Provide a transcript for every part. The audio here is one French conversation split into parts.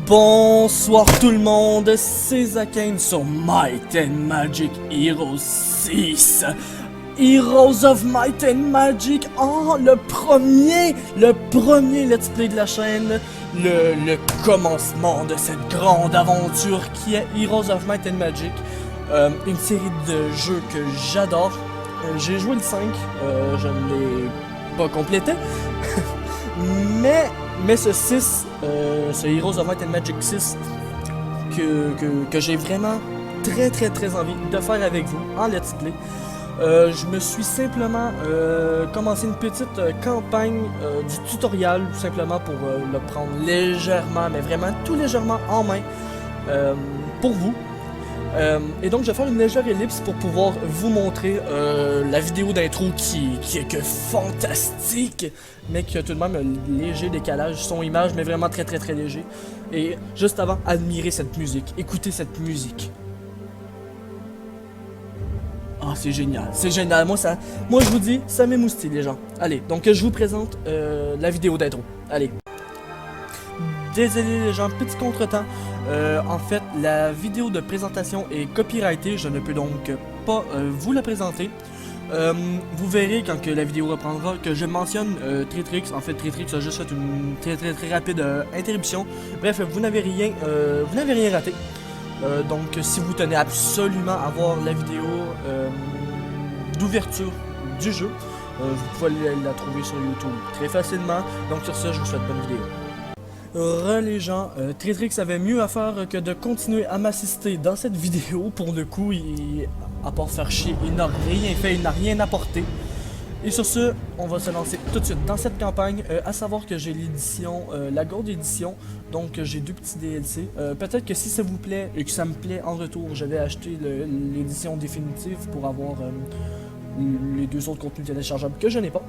Bonsoir tout le monde, c'est Zakane sur Might and Magic Heroes 6. Heroes of Might and Magic, le premier let's play de la chaîne, le commencement de cette grande aventure qui est Heroes of Might and Magic, une série de jeux que j'adore. J'ai joué le 5, je ne l'ai pas complété, mais ce 6, ce Heroes of Might and Magic 6, que j'ai vraiment très envie de faire avec vous en let's play. Je me suis simplement commencé une petite campagne du tutoriel, tout simplement pour le prendre légèrement, mais vraiment tout légèrement en main pour vous. Et donc je vais faire une légère ellipse pour pouvoir vous montrer la vidéo d'intro qui est que fantastique, mais qui a tout de même un léger décalage, son image, mais vraiment très léger. Et juste avant, admirez cette musique, écoutez cette musique. Ah, c'est génial, moi je vous dis, ça m'émoustille les gens. Allez, donc je vous présente la vidéo d'intro, allez. Désolé les gens, petit contretemps. En fait, la vidéo de présentation est copyrightée, je ne peux donc pas vous la présenter. Vous verrez quand que la vidéo reprendra que je mentionne Tritrix. En fait, Tritrix a juste fait une très rapide interruption. Bref, vous n'avez rien raté. Donc, si vous tenez absolument à voir la vidéo d'ouverture du jeu, vous pouvez la trouver sur YouTube très facilement. Donc, sur ce, je vous souhaite bonne vidéo. Les gens, Tritrix avait mieux à faire que de continuer à m'assister dans cette vidéo. Pour le coup, à part faire chier, il n'a rien fait, il n'a rien apporté. Et sur ce, on va se lancer tout de suite dans cette campagne, à savoir que j'ai l'édition, la Gold Edition, donc j'ai deux petits DLC. Peut-être que si ça vous plaît et que ça me plaît en retour, je vais acheter l'édition définitive pour avoir les deux autres contenus téléchargeables que je n'ai pas.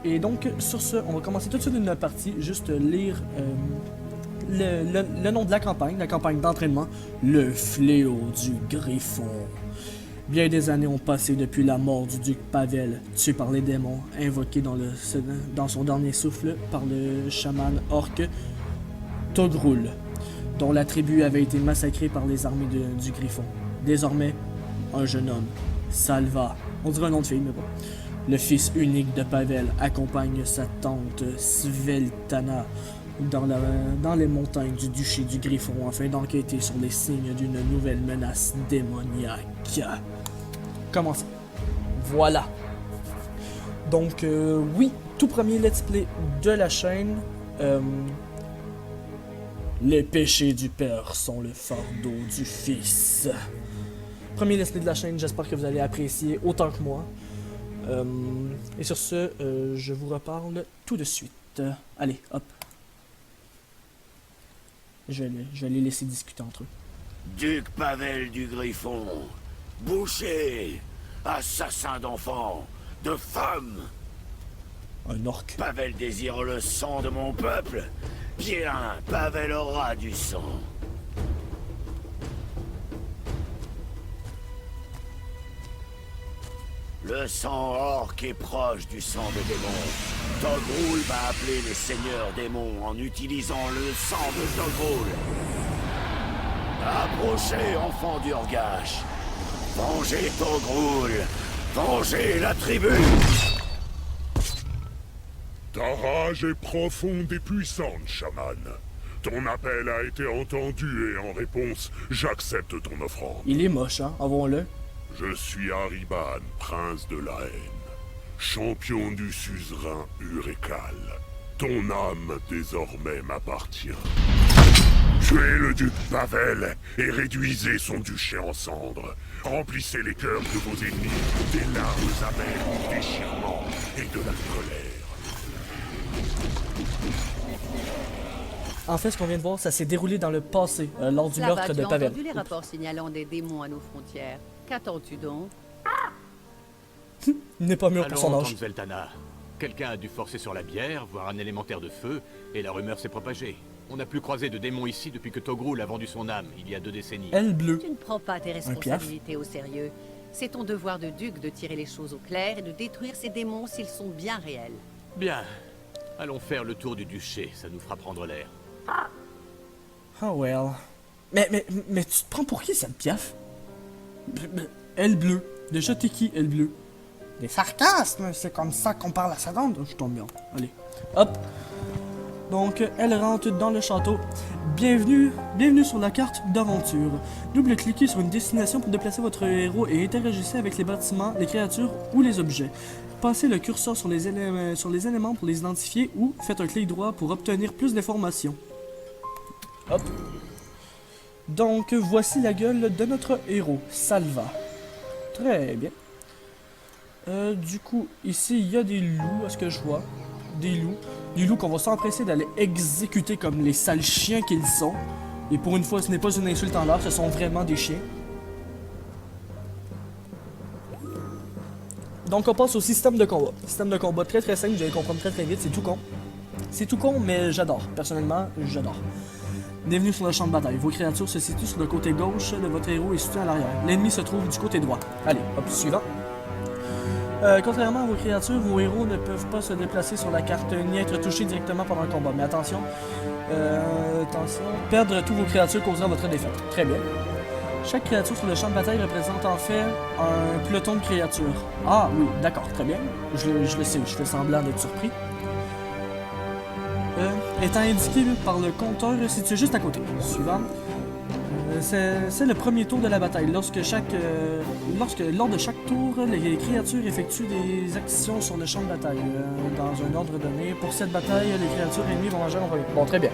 Et donc, sur ce, on va commencer tout de suite une partie, juste lire le nom de la campagne d'entraînement, le fléau du Griffon. Bien des années ont passé depuis la mort du duc Pavel, tué par les démons, invoqué dans son dernier souffle par le chaman orc Togrul, dont la tribu avait été massacrée par les armées du Griffon. Désormais, un jeune homme, Salva, on dirait un nom de fille, mais bon. Le fils unique de Pavel accompagne sa tante Sveltana dans les montagnes du duché du Griffon afin d'enquêter sur les signes d'une nouvelle menace démoniaque. Commençons. Voilà. Donc, oui, tout premier let's play de la chaîne. Les péchés du père sont le fardeau du fils. Premier let's play de la chaîne, j'espère que vous allez apprécier autant que moi. Et sur ce, je vous reparle tout de suite. Allez, hop. Je vais les laisser discuter entre eux. Duc Pavel du Griffon, boucher, assassin d'enfants, de femmes. Un orc. Pavel désire le sang de mon peuple. Bien, Pavel aura du sang. Le sang orc est proche du sang des démons. Togrul va appeler les seigneurs démons en utilisant le sang de Togrul. Approchez, enfants d'Urgash. Vengez Togrul. Vengez la tribu. Ta rage est profonde et puissante, chaman. Ton appel a été entendu et en réponse, j'accepte ton offrande. Il est moche, hein, avouons-le. Je suis Ariban, prince de la haine, champion du suzerain Urekal. Ton âme désormais m'appartient. Tuez le duc Pavel et réduisez son duché en cendres. Remplissez les cœurs de vos ennemis des larmes amères du déchirement et de la colère. En fait, ce qu'on vient de voir, ça s'est déroulé dans le passé, lors du meurtre de Pavel. Tu as entendu les rapports signalant des démons à nos frontières. Qu'attends-tu donc? Il n'est pas mûr pour son âge. Sveltana. Quelqu'un a dû forcer sur la bière, voire un élémentaire de feu, et la rumeur s'est propagée. On n'a plus croisé de démons ici depuis que Togrul a vendu son âme, il y a 2 décennies. Elle bleue. Tu ne prends pas tes responsabilités au sérieux. C'est ton devoir de duc de tirer les choses au clair et de détruire ces démons s'ils sont bien réels. Bien. Allons faire le tour du duché, ça nous fera prendre l'air. Oh well. Mais tu te prends pour qui, cette piaf? Elle bleue. Déjà, t'es qui, elle bleue? Des sarcasmes, c'est comme ça qu'on parle à sa dame. Je tombe bien. Allez, hop. Donc, elle rentre dans le château. Bienvenue sur la carte d'aventure. Double-cliquez sur une destination pour déplacer votre héros et interagissez avec les bâtiments, les créatures ou les objets. Passez le curseur sur les éléments pour les identifier ou faites un clic droit pour obtenir plus d'informations. Hop. Donc, voici la gueule de notre héros, Salva. Très bien. Du coup, ici, il y a des loups, à ce que je vois. Des loups qu'on va s'empresser d'aller exécuter comme les sales chiens qu'ils sont. Et pour une fois, ce n'est pas une insulte en l'air, ce sont vraiment des chiens. Donc on passe au système de combat. Système de combat très simple, vous allez comprendre très vite, c'est tout con. C'est tout con, mais j'adore. Personnellement, j'adore. Bienvenue sur le champ de bataille. Vos créatures se situent sur le côté gauche de votre héros et situé à l'arrière. L'ennemi se trouve du côté droit. Allez, hop, suivant. Contrairement à vos créatures, vos héros ne peuvent pas se déplacer sur la carte ni être touchés directement pendant le combat. Mais attention, perdre tous vos créatures causera votre défaite. Très bien. Chaque créature sur le champ de bataille représente en fait un peloton de créatures. Ah oui, d'accord, très bien. Je le sais, je fais semblant d'être surpris. Étant indiqué par le compteur situé juste à côté. Suivant. C'est le premier tour de la bataille. Lors de chaque tour, les créatures effectuent des actions sur le champ de bataille. Dans un ordre donné. Pour cette bataille, les créatures ennemies vont agir en premier. Bon, très bien.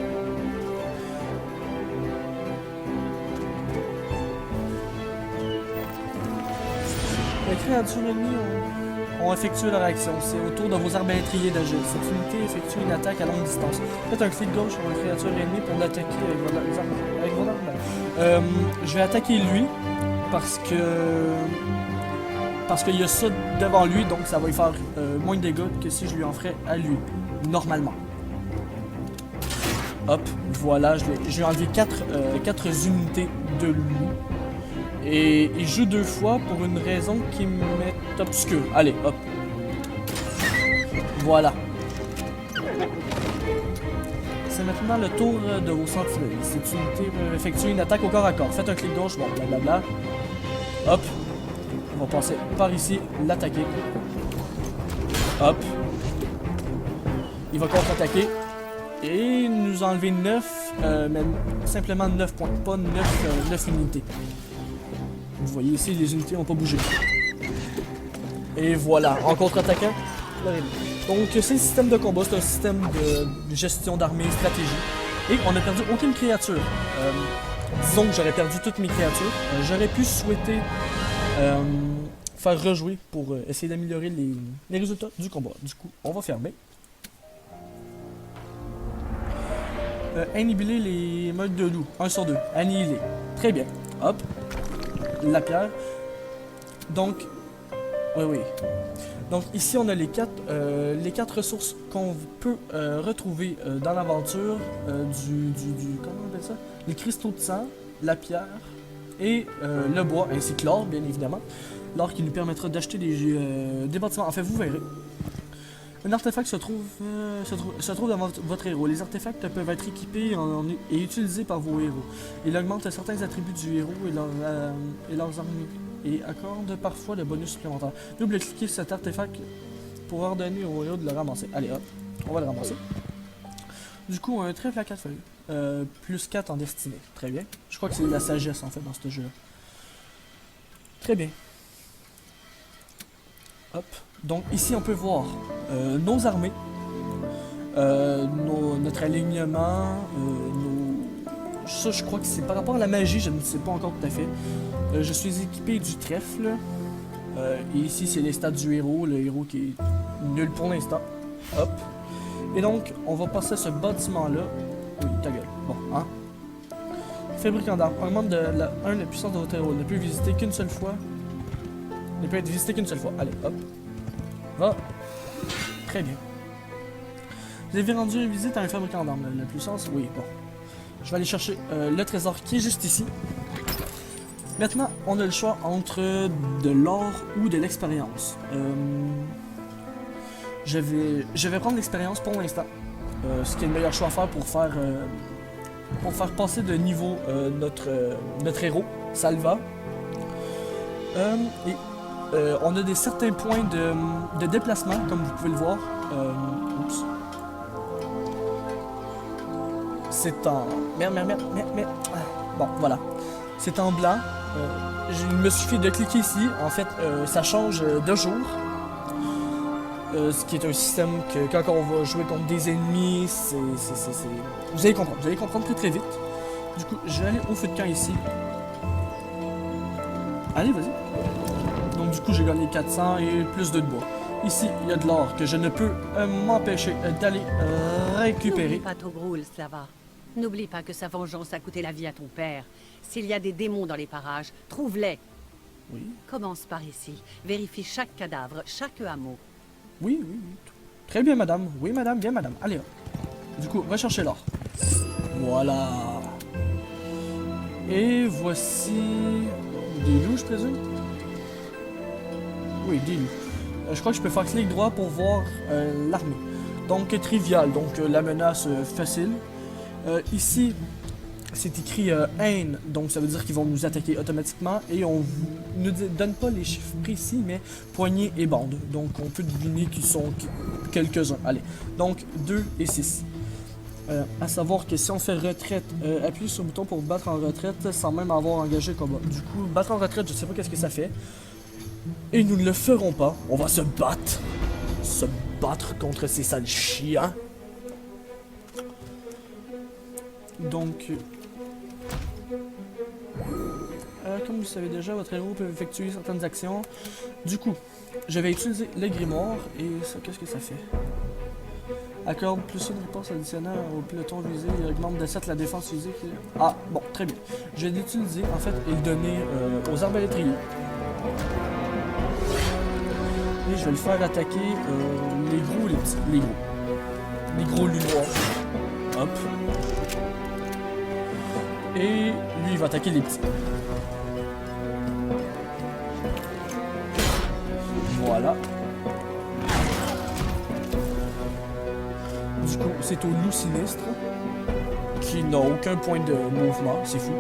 Les créatures ennemies ont effectué leur action. C'est au tour de vos arbalètriers d'agir. Cette unité effectue une attaque à longue distance. Faites un clic gauche sur une créature ennemie pour l'attaquer avec vos armes. Je vais attaquer lui parce qu'il y a ça devant lui, donc ça va lui faire moins de dégâts que si je lui en ferais à lui, normalement. Hop, voilà, je lui ai enlevé 4 unités de loup. Et il joue 2 fois pour une raison qui m'est obscure. Allez, hop. Voilà. C'est maintenant le tour de vos sentinelles. Cette unité effectue une attaque au corps à corps. Faites un clic gauche, bon, blablabla. Hop. On va passer par ici, l'attaquer. Hop. Il va contre-attaquer. Et nous enlever 9, mais simplement 9 points, pas 9 unités. Vous voyez ici, les unités n'ont pas bougé. Et voilà, en contre-attaquant. Donc c'est un système de combat, c'est un système de gestion d'armée, stratégie. Et on n'a perdu aucune créature. Disons que j'aurais perdu toutes mes créatures. J'aurais pu souhaiter faire rejouer pour essayer d'améliorer les résultats du combat. Du coup, on va fermer. Annihiler les meutes de loup. 1 sur 2. Annihiler. Très bien. Hop. La pierre. Donc, oui. Donc ici on a les 4 ressources qu'on peut retrouver dans l'aventure comment on appelle ça? Les cristaux de sang, la pierre et le bois, ainsi que l'or bien évidemment. L'or qui nous permettra d'acheter des bâtiments. En fait, vous verrez. Un artefact se trouve dans votre héros. Les artefacts peuvent être équipés et utilisés par vos héros. Il augmente certains attributs du héros et leurs armes et accorde parfois le bonus supplémentaire. Double-cliquez sur cet artefact pour ordonner au héros de le ramasser. Allez hop, on va le ramasser. Du coup, un trèfle à 4 feuilles. Plus 4 en destinée. Très bien. Je crois que c'est de la sagesse en fait dans ce jeu-là. Très bien. Hop. Donc ici on peut voir nos armées, notre alignement, ça je crois que c'est par rapport à la magie, je ne sais pas encore tout à fait. Je suis équipé du trèfle, et ici c'est les stats du héros, le héros qui est nul pour l'instant. Hop. Et donc on va passer à ce bâtiment là. Oui, ta gueule. Bon, hein. Fabricant d'armes, augmente de 1 la puissance de votre héros, ne peut visiter qu'une seule fois. Ne peut être visité qu'une seule fois. Allez, hop. Va. Très bien. Vous avez rendu une visite à un fabricant d'armes. La puissance, oui, bon. Je vais aller chercher le trésor qui est juste ici. Maintenant, on a le choix entre de l'or ou de l'expérience. Je vais prendre l'expérience pour l'instant. Ce qui est le meilleur choix à faire pour faire passer de niveau notre héros, Salva. On a certains points de déplacement, comme vous pouvez le voir. Oups. C'est en... Merde. Ah, bon, voilà. C'est en blanc. Il me suffit de cliquer ici. En fait, ça change de jour. Ce qui est un système que quand on va jouer contre des ennemis, Vous allez comprendre très vite. Du coup, je vais aller au feu de camp ici. Allez, vas-y. Donc du coup, j'ai gagné 400 et plus de bois. Ici, il y a de l'or que je ne peux m'empêcher d'aller récupérer. N'oublie pas Togrul, Slava. N'oublie pas que sa vengeance a coûté la vie à ton père. S'il y a des démons dans les parages, trouve-les. Oui. Commence par ici. Vérifie chaque cadavre, chaque hameau. Oui. Très bien, madame. Oui, madame, bien, madame. Allez, hop. Du coup, recherchez l'or. Voilà. Et voici... des loups, je présume? Oui, des loups. Je crois que je peux faire clic droit pour voir l'armée. Donc, trivial. Donc, la menace facile. Ici, c'est écrit haine. Donc, ça veut dire qu'ils vont nous attaquer automatiquement. Et on ne donne pas les chiffres précis, mais poignée et bande. Donc, on peut deviner qu'ils sont quelques-uns. Allez. Donc, 2 et 6. À savoir que si on fait retraite, appuyez sur le bouton pour battre en retraite sans même avoir engagé le combat. Du coup, battre en retraite, je sais pas qu'est-ce que ça fait. Et nous ne le ferons pas. On va se battre. Se battre contre ces sales chiens. Donc... comme vous le savez déjà, votre héros peut effectuer certaines actions. Du coup, je vais utiliser le grimoire. Et ça, qu'est-ce que ça fait? Accorde plus une réponse additionnelle au peloton visé, il augmente de 7 la défense physique. Ah, bon, très bien. Je vais l'utiliser, en fait, et le donner aux arbalétriers. Et je vais le faire attaquer les gros ou les petits. Les gros. Les gros loups noirs. Hop. Et lui, il va attaquer les petits. Voilà. Du coup, c'est au loup sinistre qui n'a aucun point de mouvement, c'est fou.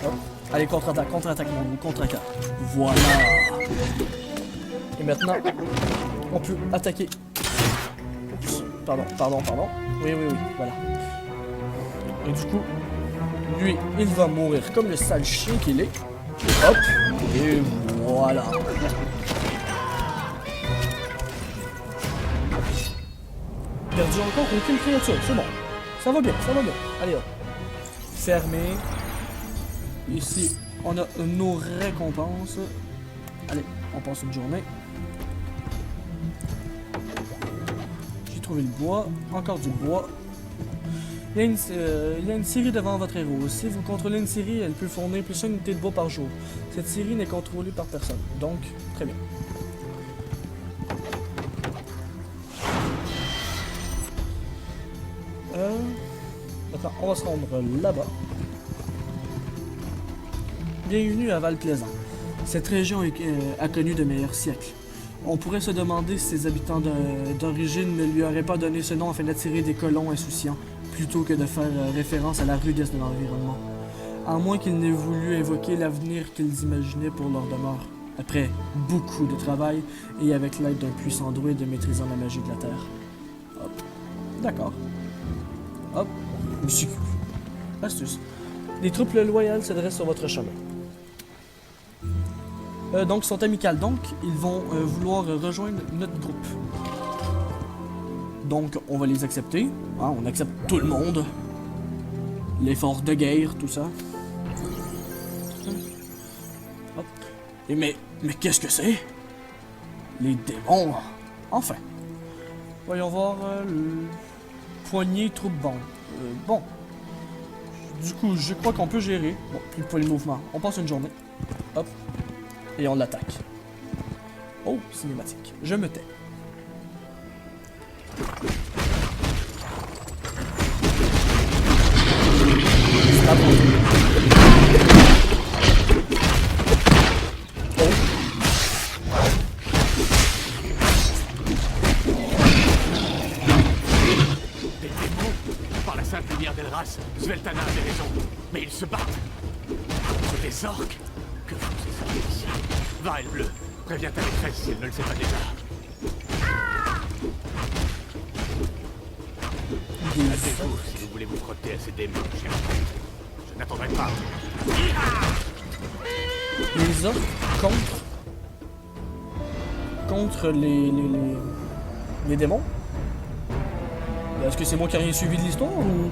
Hop. Allez, contre-attaque, mon loup, contre-attaque. Voilà. Et maintenant, on peut attaquer. Oups. Pardon. Oui, voilà. Et du coup, lui, il va mourir comme le sale chien qu'il est. Hop. Et voilà. Perdu encore aucune créature, c'est bon. Ça va bien. Allez hop. Fermé. Ici, on a nos récompenses. Allez, on passe une journée. J'ai trouvé le bois. Encore du bois. Il y a une série devant votre héros. Si vous contrôlez une série, elle peut fournir plus d'une unité de bois par jour. Cette série n'est contrôlée par personne. Donc, très bien. Maintenant, on va se rendre là-bas. Bienvenue à Val-Plaisant. Cette région a connu de meilleurs siècles. On pourrait se demander si ses habitants d'origine ne lui auraient pas donné ce nom afin d'attirer des colons insouciants, plutôt que de faire référence à la rudesse de l'environnement. À moins qu'ils n'aient voulu évoquer l'avenir qu'ils imaginaient pour leur demeure. Après beaucoup de travail, et avec l'aide d'un puissant druide maîtrisant la magie de la Terre. Hop. D'accord. Hop. Monsieur. Astuce. Les troupes loyales se dressent sur votre chemin. Donc, ils sont amicales. Donc, ils vont vouloir rejoindre notre groupe. Donc, on va les accepter. Hein, on accepte tout le monde. L'effort de guerre, tout ça. Hop. Et mais qu'est-ce que c'est? Les démons. Enfin. Voyons voir le poignée troupe bande. Bon. Du coup, je crois qu'on peut gérer. Bon, plus de poids de mouvement. On passe une journée. Hop. Et on l'attaque. Oh, cinématique. Je me tais. C'est pas bon. Oh. Des démons! Par la sainte lumière d'Elras, Svelta avez raison. Mais ils se battent. C'est des orques. Que font ces orques ici? Va, elle bleue. Préviens ta maîtresse si elle ne le sait pas déjà. Hâtez-vous si vous voulez vous frotter à ces démons, cher. Je n'attendrai pas. Les orques contre les démons? Est-ce que c'est moi qui n'ai rien suivi de l'histoire ou...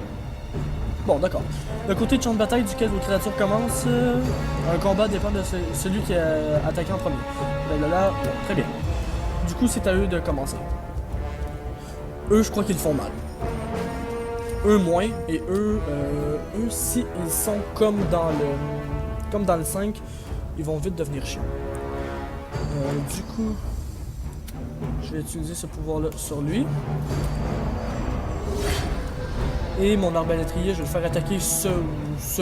Bon, d'accord. Le côté de champ de bataille duquel vos créatures commencent, un combat dépend de celui qui a attaqué en premier. Blablabla. Bon, très bien. Du coup, c'est à eux de commencer. Eux, je crois qu'ils font mal. Eux moins, et eux, si ils sont comme dans le 5, ils vont vite devenir chiants. Du coup, je vais utiliser ce pouvoir-là sur lui. Et mon arbalétrier, je vais le faire attaquer ce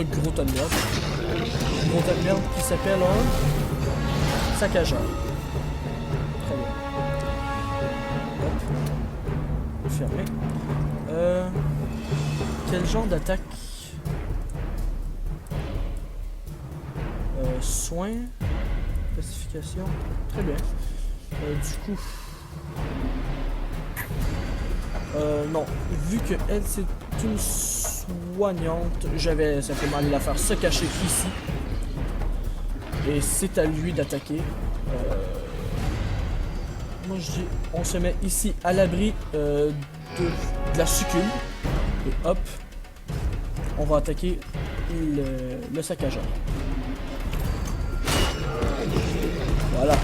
gros tas de merde. Gros tas de merde qui s'appelle un saccageur. Très bien. Hop. Fermé. Quel genre d'attaque? Soin. Pacification. Très bien. Du coup... non. Vu que elle, c'est une soignante, j'avais simplement allé la faire se cacher ici. Et c'est à lui d'attaquer. Moi, je dis, on se met ici à l'abri de la succube. Et hop, on va attaquer le saccageur. Voilà.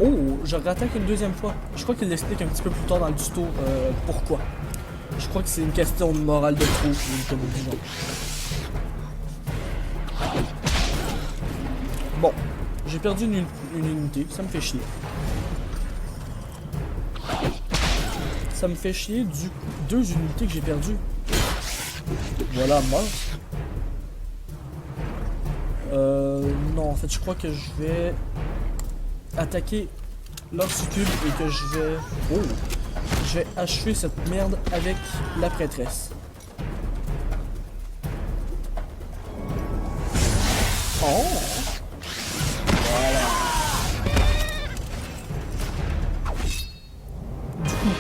Oh, je rattaque une deuxième fois. Je crois qu'il l'explique un petit peu plus tard dans le tuto pourquoi. Je crois que c'est une question de morale de trop, comme du genre. Bon, j'ai perdu une unité, ça me fait chier. Ça me fait chier, du coup, 2 unités que j'ai perdues. Voilà, mort. Non, en fait, je crois que je vais attaquer leur succube et que je vais achever cette merde avec la prêtresse. Oh! Voilà. Du coup,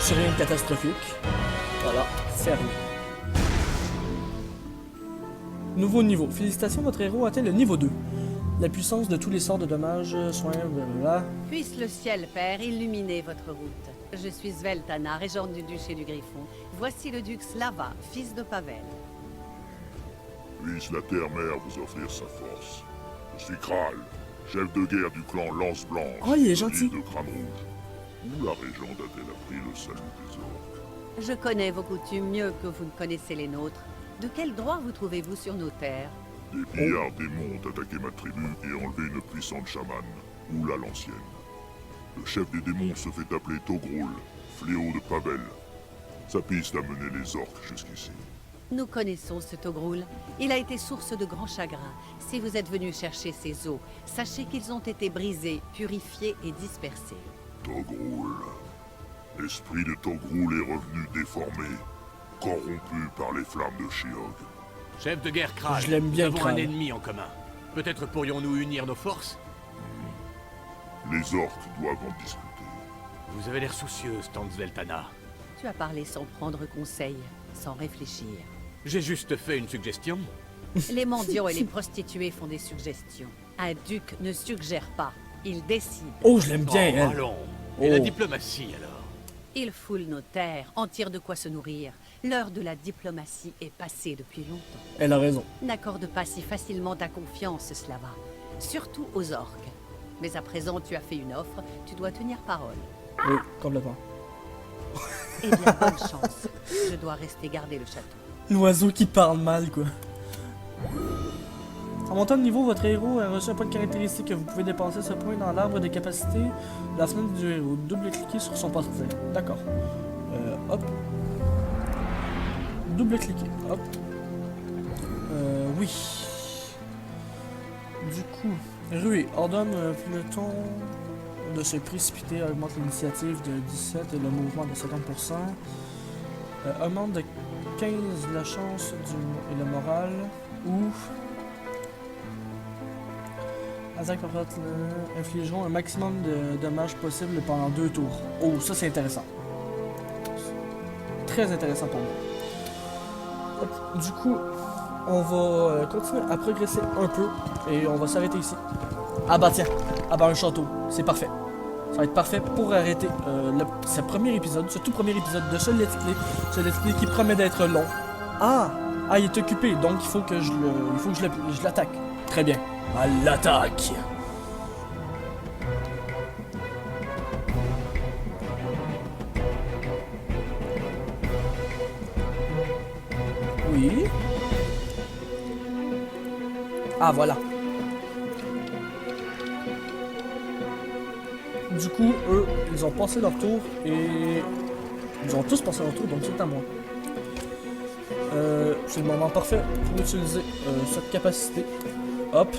c'est rien de catastrophique. Voilà, fermé. Nouveau niveau. Félicitations, votre héros atteint le niveau 2. La puissance de tous les sorts de dommages, soins, blablabla. Puisse le ciel, Père, illuminer votre route. Je suis Sveltana, régente du duché du Griffon. Voici le duc Slava, fils de Pavel. Puisse la terre-mère vous offrir sa force. Je suis Kral, chef de guerre du clan Lance Blanche. Oh, il est de gentil. l'île de Crâne Rouge. Où la régente a-t-elle appris le salut des orques? Je connais vos coutumes mieux que vous ne connaissez les nôtres. De quel droit vous trouvez-vous sur nos terres? Des pillards démons ont attaqué ma tribu et enlevé une puissante chamane, Oula l'ancienne. Le chef des démons se fait appeler Togrul, fléau de Pavel. Sa piste a mené les orques jusqu'ici. Nous connaissons ce Togrul. Il a été source de grands chagrins. Si vous êtes venu chercher ses os, sachez qu'ils ont été brisés, purifiés et dispersés. Togrul. L'esprit de Togrul est revenu déformé, corrompu par les flammes de Sheog. Chef de guerre Kral, Je l'aime bien, nous avons Kral. un ennemi en commun. Peut-être pourrions-nous unir nos forces? Les orques doivent en discuter. Vous avez l'air soucieuse, Tante Sveltana. Tu as parlé sans prendre conseil, sans réfléchir. J'ai juste fait une suggestion. Les mendiants et les prostituées font des suggestions. Un duc ne suggère pas, il décide. Oh, je l'aime bien, Oh, elle. allons. Et la Oh. diplomatie, alors? Il foule nos terres, en tire de quoi se nourrir. L'heure de la diplomatie est passée depuis longtemps. Elle a raison. N'accorde pas si facilement ta confiance, Slava. Surtout aux orques. Mais à présent, tu as fait une offre, tu dois tenir parole. Oui, complètement. Eh bien, bonne chance. Je dois rester garder le château. L'oiseau qui parle mal, quoi. En montant de niveau, votre héros a reçu un point de caractéristique. Vous pouvez dépenser ce point dans l'arbre des capacités de la semaine du héros. Double-cliquez sur son portrait. D'accord. Hop. Double-cliquez. Hop. Oui. Du coup, Rué ordonne un peloton de se précipiter augmente l'initiative de 17 et le mouvement de 50%. Augmente de 15 la chance et le moral. Ou... Attaque parfaite, infligeront un maximum de dommages possible pendant 2 tours. Oh, ça c'est intéressant. Très intéressant pour moi. Hop, du coup, on va continuer à progresser un peu et on va s'arrêter ici. Ah bah tiens, ah bah un château, c'est parfait. Ça va être parfait pour arrêter ce premier épisode, ce tout premier épisode de ce let's play. Ce let's play qui promet d'être long. Ah, il est occupé, donc il faut que je l'attaque. Très bien, à l'attaque. Oui. Ah voilà. Du coup, eux, ils ont passé leur tour et... Ils ont tous passé leur tour, donc c'est à moi. C'est le moment parfait pour utiliser cette capacité. Hop.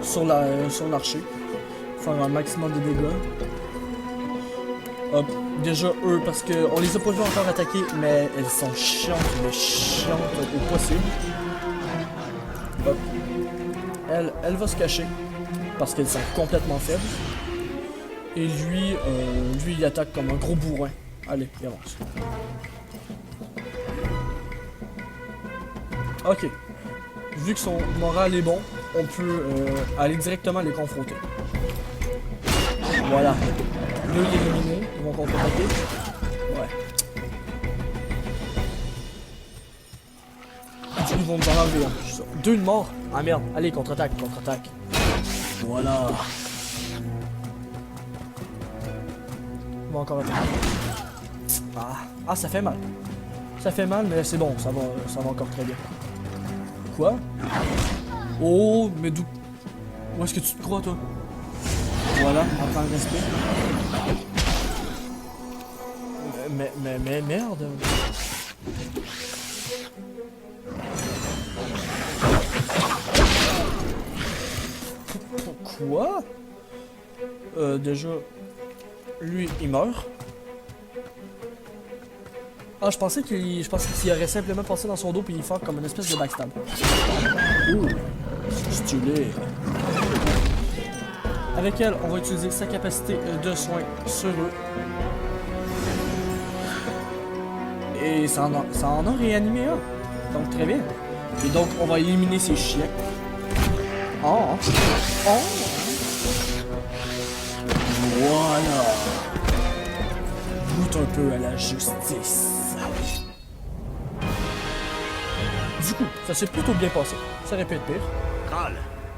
Sur l'archer. Faire un maximum de dégâts. Hop. Déjà, eux, parce qu'on les a pas vus encore attaquer, mais elles sont chiantes, mais chiantes au possible. Hop. Elle va se cacher, parce qu'elles sont complètement faibles. Et lui, il attaque comme un gros bourrin. Allez, il avance. Ok. Vu que son moral est bon, on peut aller directement les confronter. Voilà. Deux éliminés, ils vont contre-attaquer. Ouais. Ils vont nous en enlever un. Deux de mort. Ah merde. Allez, contre-attaque, contre-attaque. Voilà. On va encore attaquer. Ah, ça fait mal. Ça fait mal, mais c'est bon, ça va encore très bien. Quoi? Oh, mais d'où? Où est-ce que tu te crois, toi? Voilà, apprends le respect. Mais merde. Quoi? Déjà, lui, il meurt. Ah, je pensais qu'il aurait simplement passé dans son dos puis il fait comme une espèce de backstab. Ouh, stylé. Avec elle, on va utiliser sa capacité de soin sur eux. Et ça en a réanimé un. Donc très bien. Et donc on va éliminer ces chiens. Oh. Voilà. Goûte un peu à la justice. Du coup, ça s'est plutôt bien passé. Ça aurait pu être pire. Kral,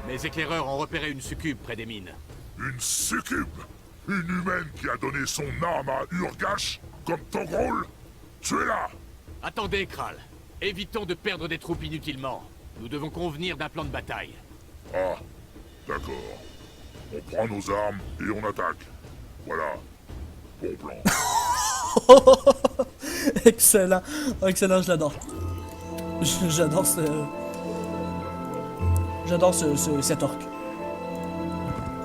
mes éclaireurs ont repéré une succube près des mines. Une succube? Une humaine qui a donné son âme à Urgash? Comme Togrul? Tu es là! Attendez, Kral. Évitons de perdre des troupes inutilement. Nous devons convenir d'un plan de bataille. Ah, d'accord. On prend nos armes et on attaque. Voilà. Bon plan. Excellent. Excellent, je l'adore. J'adore cet orc.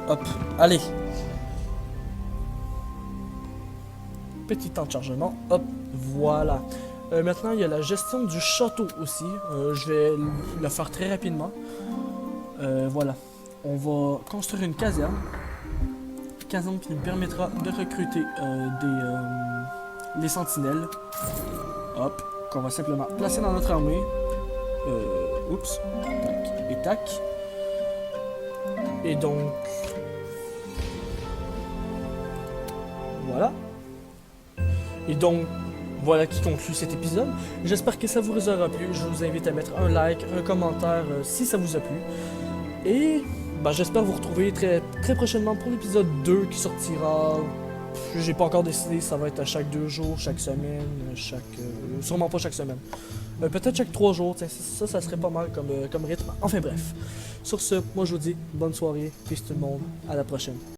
Hop, allez. Petit temps de chargement. Hop, voilà. Maintenant, il y a la gestion du château aussi. Je vais le faire très rapidement. Voilà. On va construire une caserne. Caserne qui nous permettra de recruter les sentinelles. Hop. Qu'on va simplement placer dans notre armée. Oups. Tac et tac. Et donc... Voilà. Et donc, voilà qui conclut cet épisode. J'espère que ça vous aura plu. Je vous invite à mettre un like, un commentaire si ça vous a plu. Et bah, j'espère vous retrouver très, très prochainement pour l'épisode 2 qui sortira... J'ai pas encore décidé, ça va être à chaque 2 jours, chaque semaine, sûrement pas chaque semaine. Peut-être chaque 3 jours, ça serait pas mal comme rythme. Enfin bref. Sur ce, moi je vous dis bonne soirée, peace tout le monde, à la prochaine.